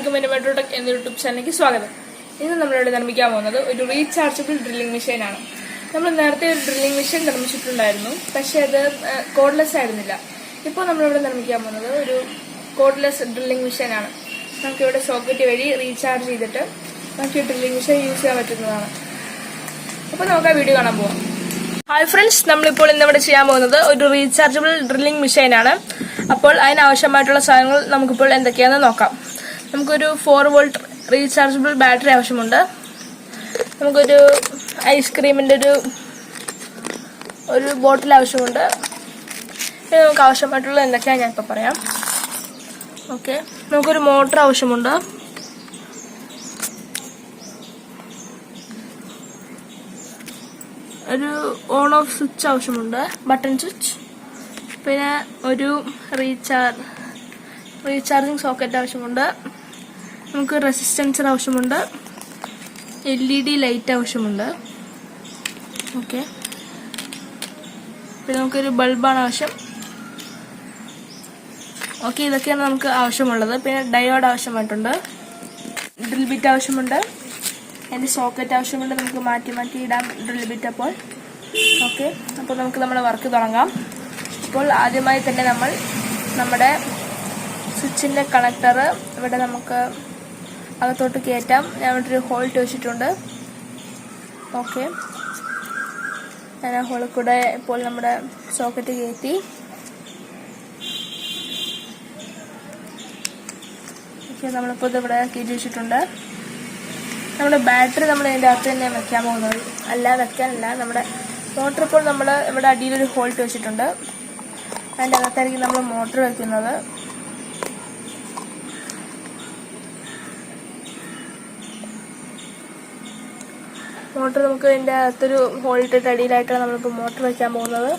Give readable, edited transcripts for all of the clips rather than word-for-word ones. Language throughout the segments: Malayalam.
എല്ലാവർക്കും എൻ്റെ മെട്രോടെക് എന്ന യൂട്യൂബ് ചാനലിലേക്ക് സ്വാഗതം. ഇന്ന് നമ്മളിവിടെ നിർമ്മിക്കാൻ പോകുന്നത് ഒരു റീചാർജബിൾ ഡ്രില്ലിംഗ് മെഷീനാണ്. നമ്മൾ നേരത്തെ ഒരു ഡ്രില്ലിംഗ് മെഷീൻ നിർമ്മിച്ചിട്ടുണ്ടായിരുന്നു, പക്ഷേ അത് കോഡ്ലെസ് ആയിരുന്നില്ല. ഇപ്പോൾ നമ്മളിവിടെ നിർമ്മിക്കാൻ പോകുന്നത് ഒരു കോഡ്ലെസ് ഡ്രില്ലിംഗ് മെഷീനാണ്. നമുക്കിവിടെ സോക്കറ്റ് വഴി റീചാർജ് ചെയ്തിട്ട് നമുക്ക് ഡ്രില്ലിംഗ് മെഷീൻ യൂസ് ചെയ്യാൻ പറ്റുന്നതാണ്. അപ്പോൾ നമുക്ക് ആ വീഡിയോ കാണാൻ പോകാം. ഹായ് ഫ്രണ്ട്സ്, നമ്മളിപ്പോൾ ഇന്നിവിടെ ചെയ്യാൻ പോകുന്നത് ഒരു റീചാർജബിൾ ഡ്രില്ലിംഗ് മെഷീനാണ്. അപ്പോൾ അതിനാവശ്യമായിട്ടുള്ള സാധനങ്ങൾ നമുക്കിപ്പോൾ എന്തൊക്കെയാണെന്ന് നോക്കാം. നമുക്കൊരു 4 വോൾട്ട് റീചാർജബിൾ ബാറ്ററി ആവശ്യമുണ്ട്. നമുക്കൊരു ഐസ്ക്രീമിൻ്റെ ഒരു ബോട്ടിൽ ആവശ്യമുണ്ട്. പിന്നെ നമുക്ക് ആവശ്യമായിട്ടുള്ള എന്തൊക്കെയാണ് ഞാനിപ്പോൾ പറയാം. ഓക്കെ, നമുക്കൊരു മോട്ടർ ആവശ്യമുണ്ട്. ഒരു ഓൺ ഓഫ് സ്വിച്ച് ആവശ്യമുണ്ട്, ബട്ടൺ സ്വിച്ച്. പിന്നെ ഒരു റീചാർജിങ് സോക്കറ്റ് ആവശ്യമുണ്ട്. നമുക്ക് റെസിസ്റ്റൻസർ ആവശ്യമുണ്ട്. LED ലൈറ്റ് ആവശ്യമുണ്ട്. ഓക്കെ, പിന്നെ നമുക്കൊരു ബൾബാണ് ആവശ്യം. ഓക്കെ, ഇതൊക്കെയാണ് നമുക്ക് ആവശ്യമുള്ളത്. പിന്നെ ഡയോഡ് ആവശ്യമായിട്ടുണ്ട്, ഡ്രിൽ ബിറ്റ് ആവശ്യമുണ്ട്, അതിൻ്റെ സോക്കറ്റ് ആവശ്യമുണ്ട്. നമുക്ക് മാറ്റി ഇടാം ഡ്രിൽ ബിറ്റ്. അപ്പോൾ ഓക്കെ, അപ്പോൾ നമുക്ക് നമ്മുടെ വർക്ക് തുടങ്ങാം. അപ്പോൾ ആദ്യമായി തന്നെ നമ്മൾ നമ്മുടെ സ്വിച്ചിൻ്റെ കണക്ടർ ഇവിടെ നമുക്ക് അകത്തോട്ട് കയറ്റാം. ഞാൻ ഇവിടെ ഒരു ഹോൾ വെച്ചിട്ടുണ്ട്. ഓക്കെ, ഞാൻ ആ ഹോളിൽ കൂടെ ഇപ്പോൾ നമ്മുടെ സോക്കറ്റ് കയറ്റി. ഓക്കെ, നമ്മളിപ്പോൾ ഇത് ഇവിടെ കയറ്റി വെച്ചിട്ടുണ്ട്. നമ്മുടെ ബാറ്ററി നമ്മൾ ഇതിൻ്റെ അകത്ത് തന്നെ വെക്കാൻ പോകുന്നത്, വെക്കാനല്ല. നമ്മുടെ മോട്ടർ ഇപ്പോൾ നമ്മൾ ഇവിടെ അടിയിലൊരു ഹോൾ വെച്ചിട്ടുണ്ട്. അതിൻ്റെ അകത്തായിരിക്കും നമ്മൾ മോട്ടർ വെക്കുന്നത്. മോട്ടർ നമുക്ക് ഇതിൻ്റെ അകത്തൊരു ഹോൾ ഇട്ടിട്ട് അടിയിലായിട്ടാണ് നമ്മളിപ്പോൾ മോട്ടർ വെക്കാൻ പോകുന്നത്.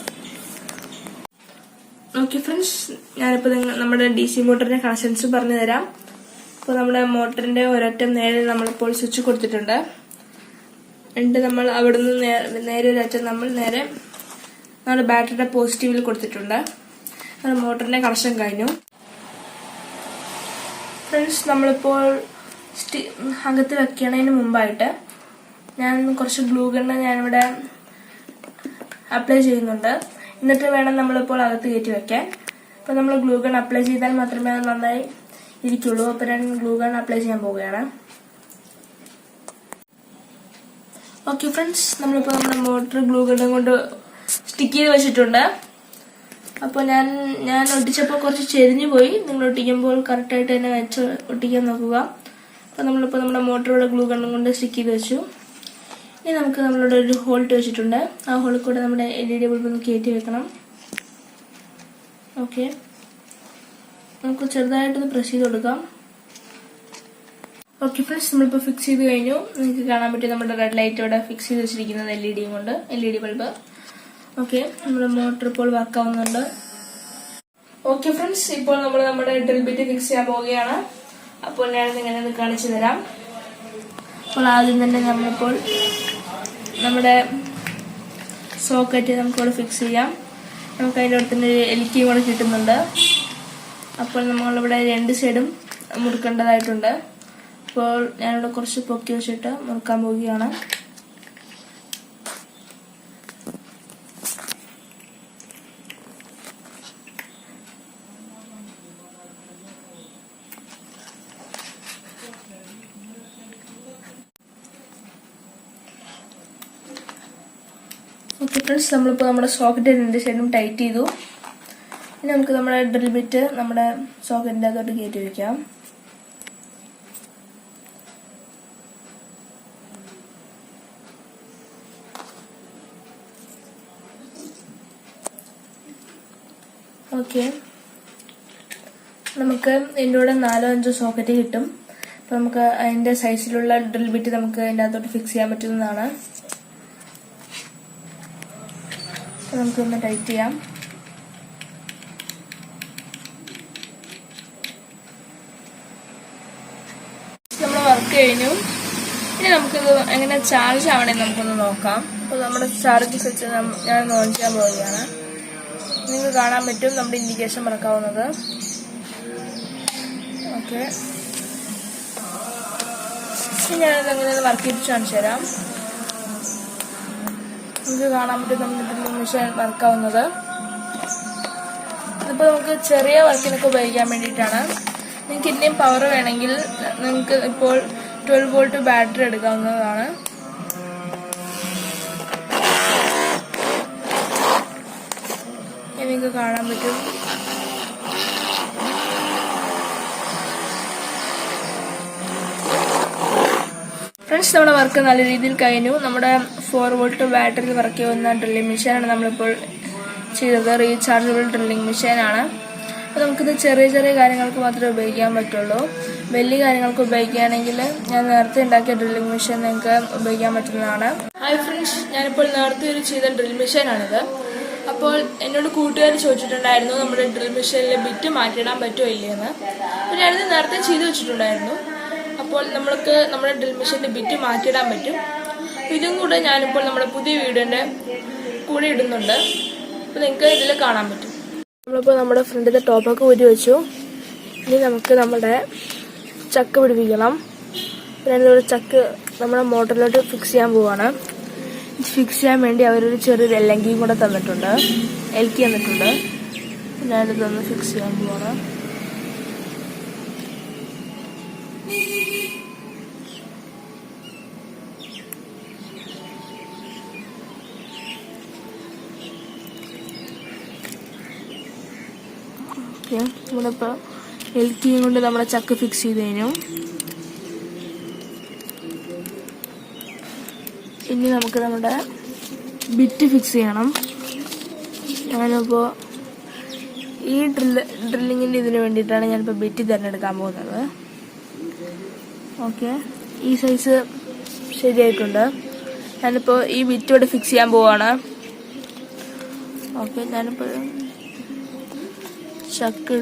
ഓക്കെ ഫ്രണ്ട്സ്, ഞാനിപ്പോൾ നമ്മുടെ DC മോട്ടറിൻ്റെ കണക്ഷൻസ് പറഞ്ഞു തരാം. ഇപ്പോൾ നമ്മുടെ മോട്ടറിൻ്റെ ഒരറ്റം നേരെ നമ്മളിപ്പോൾ സ്വിച്ച് കൊടുത്തിട്ടുണ്ട്. എന്നിട്ട് നമ്മൾ അവിടുന്ന് നേരെ ഒരറ്റം നമ്മൾ നേരെ നമ്മുടെ ബാറ്ററിയുടെ പോസിറ്റീവിൽ കൊടുത്തിട്ടുണ്ട്. അത് മോട്ടറിൻ്റെ കണക്ഷൻ കഴിഞ്ഞു. ഫ്രണ്ട്സ്, നമ്മളിപ്പോൾ അകത്ത് വെക്കണതിന് മുമ്പായിട്ട് ഞാൻ കുറച്ച് ഗ്ലൂ ഗണ്ണ് ഞാനിവിടെ അപ്ലൈ ചെയ്യുന്നുണ്ട്. എന്നിട്ട് വേണം നമ്മളിപ്പോൾ അകത്ത് കയറ്റി വെക്കാൻ. അപ്പോൾ നമ്മൾ ഗ്ലൂ ഗൺ അപ്ലൈ ചെയ്താൽ മാത്രമേ അത് നന്നായി ഇരിക്കുള്ളൂ. അപ്പോൾ ഞാൻ ഗ്ലൂ ഗൺ അപ്ലൈ ചെയ്യാൻ പോവുകയാണ്. ഓക്കെ ഫ്രണ്ട്സ്, നമ്മളിപ്പോൾ നമ്മുടെ മോട്ടർ ഗ്ലൂ ഗണ്ണും കൊണ്ട് സ്റ്റിക്ക് ചെയ്ത് വെച്ചിട്ടുണ്ട്. അപ്പോൾ ഞാൻ ഒട്ടിച്ചപ്പോൾ കുറച്ച് ചെരിഞ്ഞു പോയി. നിങ്ങൾ ഒട്ടിക്കുമ്പോൾ കറക്റ്റായിട്ട് തന്നെ വെച്ച് ഒട്ടിക്കാൻ നോക്കുക. അപ്പോൾ നമ്മളിപ്പോൾ നമ്മുടെ മോട്ടർ ഇവിടെ ഗ്ലൂ ഗണ്ണും കൊണ്ട് സ്റ്റിക്ക് ചെയ്ത് വെച്ചു. ഇനി നമുക്ക് നമ്മളിവിടെ ഒരു ഹോൾ വെച്ചിട്ടുണ്ട്. ആ ഹോളിൽ കൂടെ നമ്മുടെ LED ബൾബ് ഒന്ന് കയറ്റി വെക്കണം. ഓക്കെ, നമുക്ക് ചെറുതായിട്ടൊന്ന് പ്രസ് ചെയ്ത് കൊടുക്കാം. ഓക്കെ ഫ്രണ്ട്സ്, നമ്മളിപ്പോൾ ഫിക്സ് ചെയ്ത് കഴിഞ്ഞു. നിങ്ങൾക്ക് കാണാൻ പറ്റും നമ്മുടെ റെഡ് ലൈറ്റ് ഇവിടെ ഫിക്സ് ചെയ്ത് വെച്ചിരിക്കുന്നത് LED ബൾബ്. ഓക്കെ, നമ്മുടെ മോട്ടർ ഇപ്പോൾ വർക്ക് ആവുന്നുണ്ട്. ഓക്കെ ഫ്രണ്ട്സ്, ഇപ്പോൾ നമ്മൾ നമ്മുടെ ഡ്രിൽ ബിറ്റ് ഫിക്സ് ചെയ്യാൻ പോവുകയാണ്. അപ്പോൾ ഞാനിത് ഇങ്ങനെ കാണിച്ചു തരാം. അപ്പോൾ ആദ്യം തന്നെ നമ്മളിപ്പോൾ നമ്മുടെ സോക്കറ്റ് നമുക്കിവിടെ ഫിക്സ് ചെയ്യാം. നമുക്ക് അതിൻ്റെ അടുത്ത് തന്നെ ഒരു എൽക്കിയും കൂടെ കിട്ടുന്നുണ്ട്. അപ്പോൾ നമ്മളിവിടെ 2 സൈഡും മുറുക്കേണ്ടതായിട്ടുണ്ട്. അപ്പോൾ ഞാനിവിടെ കുറച്ച് പൊക്കി വെച്ചിട്ട് മുറുക്കാൻ പോവുകയാണ്. ഓക്കെ ഫ്രണ്ട്സ്, നമ്മളിപ്പോൾ നമ്മുടെ സോക്കറ്റ് 2 സൈഡും ടൈറ്റ് ചെയ്തു. ഇനി നമുക്ക് നമ്മുടെ ഡ്രിൽ ബിറ്റ് നമ്മുടെ സോക്കറ്റിൻ്റെ അകത്തോട്ട് കയറ്റി വയ്ക്കാം. ഓക്കെ, നമുക്ക് ഇതിൻ്റെ കൂടെ 4-5 സോക്കറ്റ് കിട്ടും. അപ്പോൾ നമുക്ക് അതിൻ്റെ സൈസിലുള്ള ഡ്രിൽ ബിറ്റ് നമുക്ക് അതിൻ്റെ അകത്തോട്ട് ഫിക്സ് ചെയ്യാൻ പറ്റുന്നതാണ്. നമുക്കൊന്ന് ടൈറ്റ് ചെയ്യാം. നമ്മൾ വർക്ക് കഴിഞ്ഞു. ഇനി നമുക്കിത് എങ്ങനെ ചാർജ് ആവണമെന്ന് നമുക്കൊന്ന് നോക്കാം. അപ്പോൾ നമ്മുടെ ചാർജ് സ്വിച്ച് ഞാൻ ഓൺ ചെയ്യാൻ പോവുകയാണ്. നിങ്ങൾക്ക് കാണാൻ പറ്റും നമ്മുടെ ഇൻഡിക്കേഷൻ മറക്കാവുന്നത്. ഓക്കെ, ഞാനത് എങ്ങനെയൊന്ന് വർക്ക് ചെയ്യിപ്പിച്ച് കാണിച്ചു തരാം. നമുക്ക് കാണാൻ പറ്റും നമ്മുടെ ഡ്രില്ലിംഗ് മെഷീൻ വർക്കാവുന്നത്. ഇതിപ്പോൾ നമുക്ക് ചെറിയ വർക്കിനൊക്കെ ഉപയോഗിക്കാൻ വേണ്ടിയിട്ടാണ്. നിങ്ങൾക്ക് ഇനിയും പവർ വേണമെങ്കിൽ നിങ്ങൾക്ക് ഇപ്പോൾ 12 വോൾട്ട് ബാറ്ററി എടുക്കാവുന്നതാണ്. നിങ്ങൾക്ക് കാണാൻ പറ്റും. ഫ്രണ്ട്സ്, നമ്മുടെ വർക്ക് നല്ല രീതിയിൽ കഴിഞ്ഞു. നമ്മുടെ 4 വോൾട്ട് ബാറ്ററിയിൽ വർക്ക് ചെയ്യുന്ന ഡ്രില്ലിംഗ് മെഷീനാണ് നമ്മളിപ്പോൾ ചെയ്തത്. റീചാർജബിൾ ഡ്രില്ലിംഗ് മെഷീനാണ്. അപ്പോൾ നമുക്കിത് ചെറിയ ചെറിയ കാര്യങ്ങൾക്ക് മാത്രമേ ഉപയോഗിക്കാൻ പറ്റുള്ളൂ. വലിയ കാര്യങ്ങൾക്ക് ഉപയോഗിക്കുകയാണെങ്കിൽ ഞാൻ നേരത്തെ ഉണ്ടാക്കിയ ഡ്രില്ലിംഗ് മെഷീൻ നിങ്ങൾക്ക് ഉപയോഗിക്കാൻ പറ്റുന്നതാണ്. ഹായ് ഫ്രണ്ട്സ്, ഞാനിപ്പോൾ നേരത്തെ ചെയ്ത ഡ്രിൽ മെഷീനാണിത്. അപ്പോൾ എന്നോട് കൂട്ടുകാർ ചോദിച്ചിട്ടുണ്ടായിരുന്നു നമ്മുടെ ഡ്രിൽ മെഷീനിൽ ബിറ്റ് മാറ്റിയിടാൻ പറ്റുമോ ഇല്ലയെന്ന്. അപ്പോൾ ഞാനിത് നേരത്തെ ചെയ്ത് വെച്ചിട്ടുണ്ടായിരുന്നു. അപ്പോൾ നമ്മൾക്ക് നമ്മുടെ ഡ്രിൽ മെഷീനിൽ ബിറ്റ് മാറ്റിയിടാൻ പറ്റും. ഇതും കൂടെ ഞാനിപ്പോൾ നമ്മുടെ പുതിയ വീഡിയോൻ്റെ കൂടെ ഇടുന്നുണ്ട്. അപ്പോൾ നിങ്ങൾക്ക് ഇതിൽ കാണാൻ പറ്റും. നമ്മളിപ്പോൾ നമ്മുടെ ഫ്രണ്ടിൻ്റെ ടോപ്പൊക്കെ ഊരി വെച്ചു. ഇനി നമുക്ക് നമ്മുടെ ചക്ക് പിടിപ്പിക്കണം. ഞാനിതൊരു ചക്ക് നമ്മുടെ മോട്ടറിലോട്ട് ഫിക്സ് ചെയ്യാൻ പോവാണ്. ഫിക്സ് ചെയ്യാൻ വേണ്ടി അവരൊരു ചെറിയൊരു എൽക്കിയും കൂടെ തന്നിട്ടുണ്ട്. ഞാനിതൊന്ന് ഫിക്സ് ചെയ്യാൻ പോവാണ്. നമ്മളിപ്പോൾ എൽക്കിയും കൊണ്ട് നമ്മുടെ ചക്ക് ഫിക്സ് ചെയ്ത് കഴിഞ്ഞു. ഇനി നമുക്ക് നമ്മുടെ ബിറ്റ് ഫിക്സ് ചെയ്യണം. ഞാനിപ്പോൾ ഈ ഡ്രില്ലിങ്ങിൻ്റെ ഇതിന് വേണ്ടിയിട്ടാണ് ഞാനിപ്പോൾ ബിറ്റ് തിരഞ്ഞെടുക്കാൻ പോകുന്നത്. ഓക്കെ, ഈ സൈസ് ശരിയായിട്ടുണ്ട്. ഞാനിപ്പോൾ ഈ ബിറ്റ് ഇവിടെ ഫിക്സ് ചെയ്യാൻ പോവാണ്. ഓക്കെ, ഞാനിപ്പോൾ ചക്ക്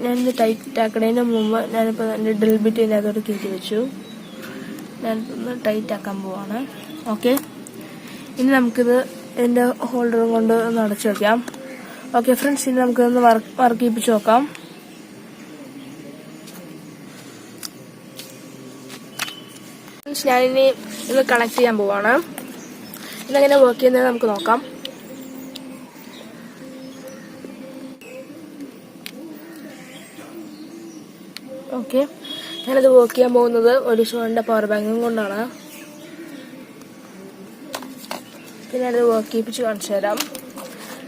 ഞാനിത് ടൈറ്റ് ആക്കുന്നതിന് മുമ്പ് ഞാനിപ്പോൾ എൻ്റെ ഡ്രിൽ ബിറ്റ് ഇതിനകത്തോട്ട് കയറ്റി വെച്ചു. ഞാനിപ്പോൾ ടൈറ്റ് ആക്കാൻ പോവാണ്. ഓക്കെ, ഇനി നമുക്കിത് ഇതിൻ്റെ ഹോൾഡറും കൊണ്ട് ഒന്ന് അടച്ചു വയ്ക്കാം. ഓക്കെ ഫ്രണ്ട്സ്, ഇനി നമുക്കിതൊന്ന് വർക്ക് ചെയ്യിപ്പിച്ച് നോക്കാം. ഞാനിനി ഇത് കണക്ട് ചെയ്യാൻ പോവാണ്. ഇതെങ്ങനെ വർക്ക് ചെയ്യുന്നത് നമുക്ക് നോക്കാം. ഓക്കെ, ഞാനത് വർക്ക് ചെയ്യാൻ പോകുന്നത് ഒരു ഷോണിൻ്റെ പവർ ബാങ്കും കൊണ്ടാണ്. പിന്നെ ഞാനത് വർക്ക് ചെയ്യിപ്പിച്ച് കാണിച്ചു തരാം.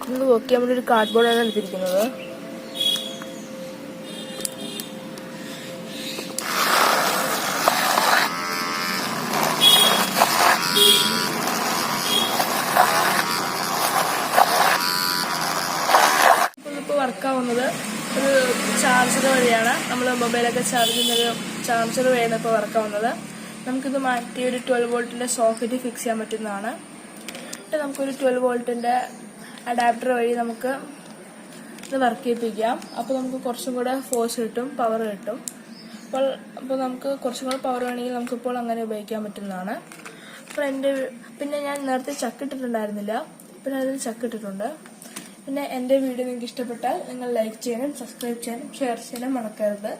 ഇത് വർക്ക് ചെയ്യാൻ വേണ്ടി ഒരു കാർഡ് ബോർഡാണ് എടുത്തിരിക്കുന്നത്. ഇപ്പോൾ വർക്കാവുന്നത് ഒരു ചാർജർ വഴിയാണ്. നമ്മൾ മൊബൈലൊക്കെ ചാർജ് ചെയ്യുന്നൊരു ചാർജർ വഴിയാണ് ഇപ്പോൾ വർക്കാവുന്നത്. നമുക്കിത് മാറ്റി ഒരു 12 വോൾട്ടിൻ്റെ സോക്കറ്റ് ഫിക്സ് ചെയ്യാൻ പറ്റുന്നതാണ്. നമുക്കൊരു 12 വോൾട്ടിൻ്റെ അഡാപ്റ്റർ വഴി നമുക്ക് ഇത് വർക്ക് ചെയ്യിപ്പിക്കാം. അപ്പോൾ നമുക്ക് കുറച്ചും കൂടെ ഫോഴ്സ് കിട്ടും, പവർ കിട്ടും. അപ്പോൾ നമുക്ക് കുറച്ചും കൂടെ പവർ വേണമെങ്കിൽ നമുക്കിപ്പോൾ അങ്ങനെ ഉപയോഗിക്കാൻ പറ്റുന്നതാണ്. അപ്പോൾ പിന്നെ ഞാൻ നേരത്തെ ചക്കിട്ടിട്ടുണ്ടായിരുന്നില്ല, പിന്നെ അതിൽ ചക്കിട്ടിട്ടുണ്ട്. പിന്നെ എൻ്റെ വീഡിയോ നിങ്ങൾക്ക് ഇഷ്ടപ്പെട്ടാൽ നിങ്ങൾ ലൈക്ക് ചെയ്യാനും സബ്സ്ക്രൈബ് ചെയ്യാനും ഷെയർ ചെയ്യാനും മറക്കരുത്.